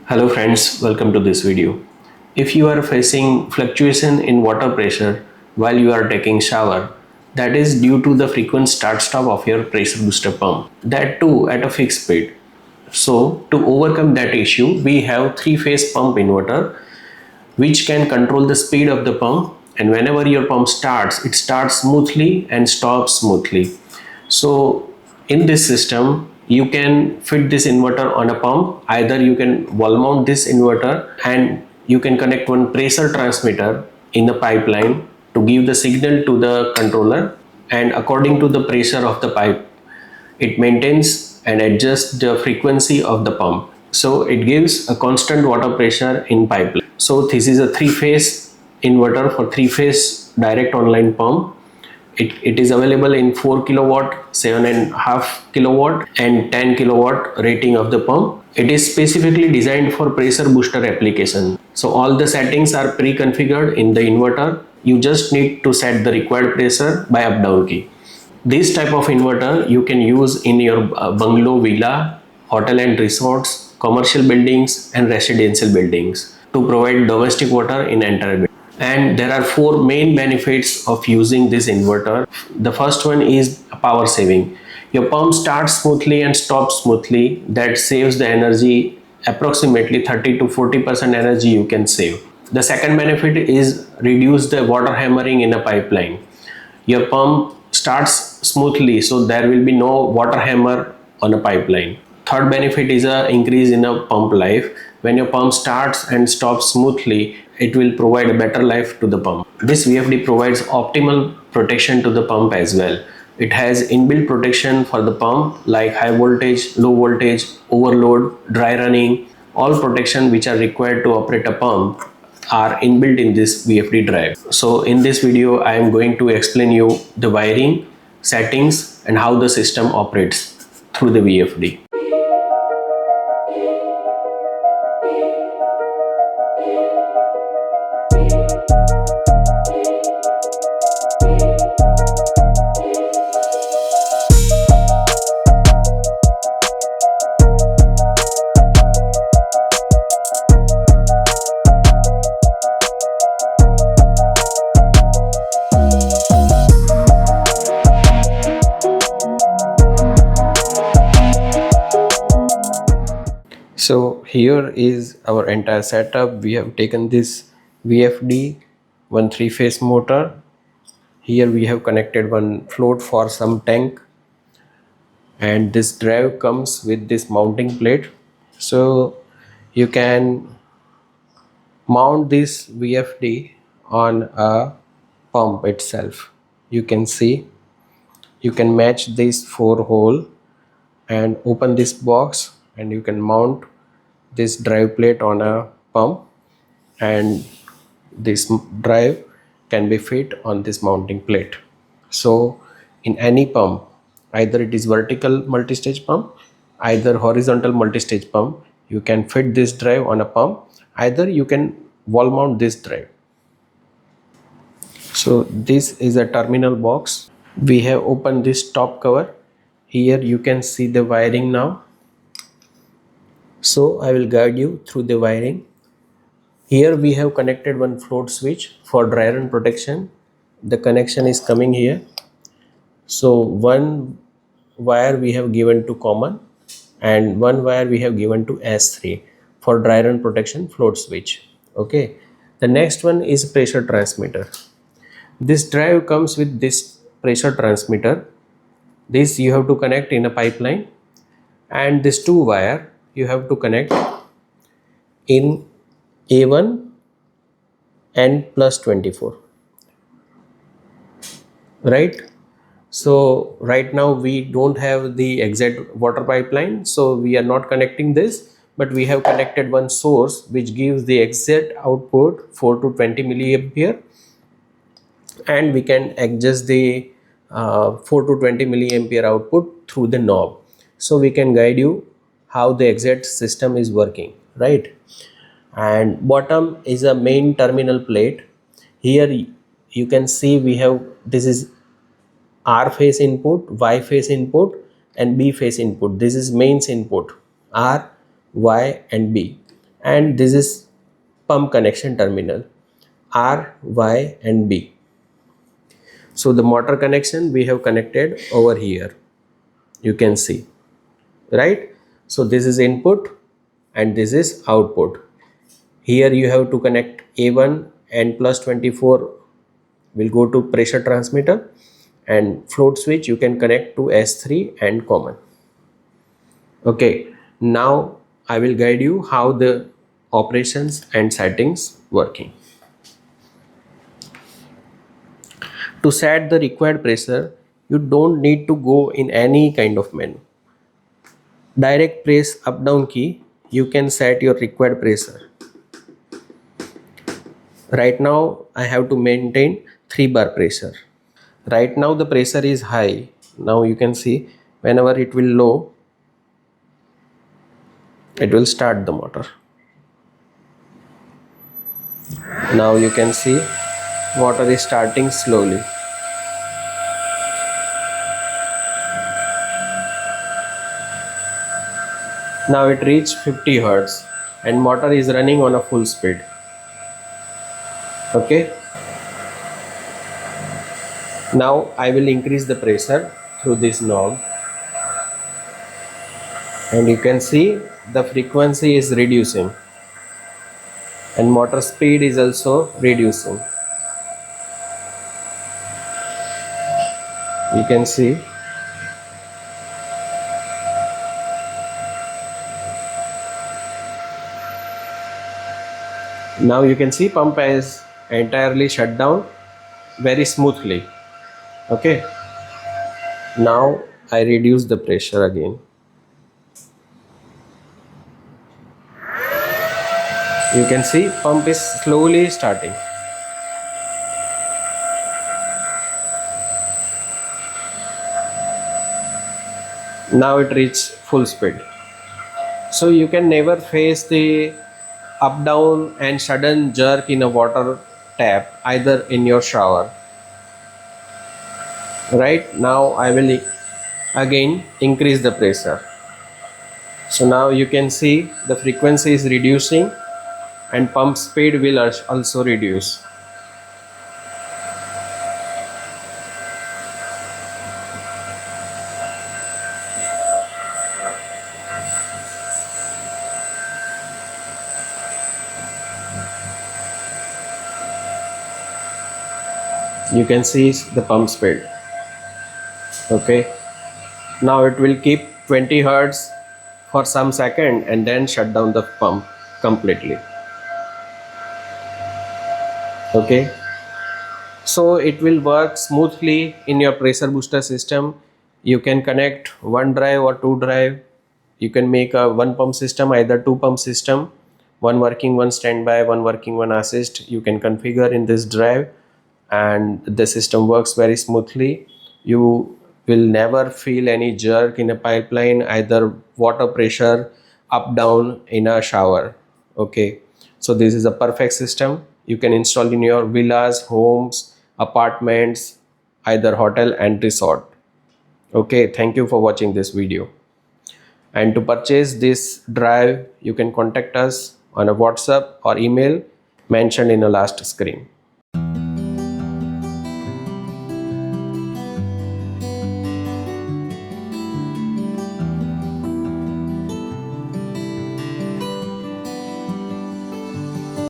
Hello friends, welcome to this video. If you are facing fluctuation in water pressure while you are taking shower, that is due to the frequent start-stop of your pressure booster pump, that too at a fixed speed. So to overcome that issue, we have three-phase pump inverter which can control the speed of the pump, and whenever your pump starts, it starts smoothly and stops smoothly. So in this system, you can fit this inverter on a pump. Either you can wall mount this inverter and you can connect one pressure transmitter in the pipeline to give the signal to the controller, and according to the pressure of the pipe, it maintains and adjusts the frequency of the pump. So it gives a constant water pressure in pipeline. So this is a three-phase inverter for three-phase direct online pump. It is available in 4 kilowatt, 7.5 kilowatt and 10 kilowatt rating of the pump. It is specifically designed for pressure booster application. So all the settings are pre-configured in the inverter. You just need to set the required pressure by up down key. This type of inverter you can use in your bungalow, villa, hotel and resorts, commercial buildings and residential buildings to provide domestic water in entire building. And there are four main benefits of using this inverter. The first one is power saving. Your pump starts smoothly and stops smoothly. That saves the energy, approximately 30 to 40% energy you can save. The second benefit is reduce the water hammering in a pipeline. Your pump starts smoothly, so there will be no water hammer on a pipeline. Third benefit is a increase in a pump life. When your pump starts and stops smoothly, it will provide a better life to the pump. This VFD provides optimal protection to the pump as well. It has inbuilt protection for the pump like high voltage, low voltage, overload, dry running. All protection which are required to operate a pump are inbuilt in this VFD drive. So in this video, I am going to explain you the wiring, settings and how the system operates through the VFD. So here is our entire setup. We have taken this VFD, one three-phase motor. Here we have connected one float for some tank, and this drive comes with this mounting plate. So you can mount this VFD on a pump itself. You can see, you can match this 4 hole and open this box, and you can mount this drive plate on a pump, and this drive can be fit on this mounting plate. So in any pump, either it is vertical multi-stage pump, either horizontal multi-stage pump, you can fit this drive on a pump. Either you can wall mount this drive. So this is a terminal box. We have opened this top cover. Here you can see the wiring now. So I will guide you through the wiring. Here we have connected one float switch for dry run protection. The connection is coming here. So one wire we have given to common and one wire we have given to S3 for dry run protection float switch. Okay. The next one is pressure transmitter. This drive comes with this pressure transmitter. This you have to connect in a pipeline, and this 2 wire you have to connect in A1 and plus 24, right? So right now we don't have the exact water pipeline, so we are not connecting this, but we have connected one source which gives the exact output 4 to 20 milliampere, and we can adjust the 4 to 20 milliampere output through the knob. So we can guide you how the exact system is working, right? And bottom is a main terminal plate. Here you can see we have, this is R phase input, Y phase input and B phase input. This is mains input, R, Y and B. and this is pump connection terminal R, Y and B. So the motor connection we have connected over here, you can see, right? So this is input and this is output. Here you have to connect A1 and plus 24 will go to pressure transmitter, and float switch you can connect to S3 and common. Okay, now I will guide you how the operations and settings working. To set the required pressure, you don't need to go in any kind of menu. Direct press up down key, you can set your required pressure. Right now I have to maintain 3 bar pressure. Right now the pressure is high. Now you can see whenever it will low, it will start the motor. Now you can see water is starting slowly. Now it reached 50 Hz and motor is running on a full speed. Okay. Now I will increase the pressure through this knob, and you can see the frequency is reducing and motor speed is also reducing. You can see now you can see pump is entirely shut down very smoothly. Okay, now I reduce the pressure again. You can see pump is slowly starting. Now it reached full speed. So you can never face the up down and sudden jerk in a water tap either in your shower. Right now I will again increase the pressure. So now you can see the frequency is reducing and pump speed will also reduce. You can see the pump speed. Okay, now it will keep 20 Hz for some second and then shut down the pump completely. Okay, so it will work smoothly in your pressure booster system. You can connect one drive or two drive. You can make a one pump system, either two pump system, one working, one standby, one working, one assist. You can configure in this drive and the system works very smoothly. You will never feel any jerk in a pipeline, either water pressure up down in a shower. Okay, so this is a perfect system. You can install in your villas, homes, apartments, either hotel and resort. Okay, thank you for watching this video. And to purchase this drive, you can contact us on a WhatsApp or email mentioned in the last screen.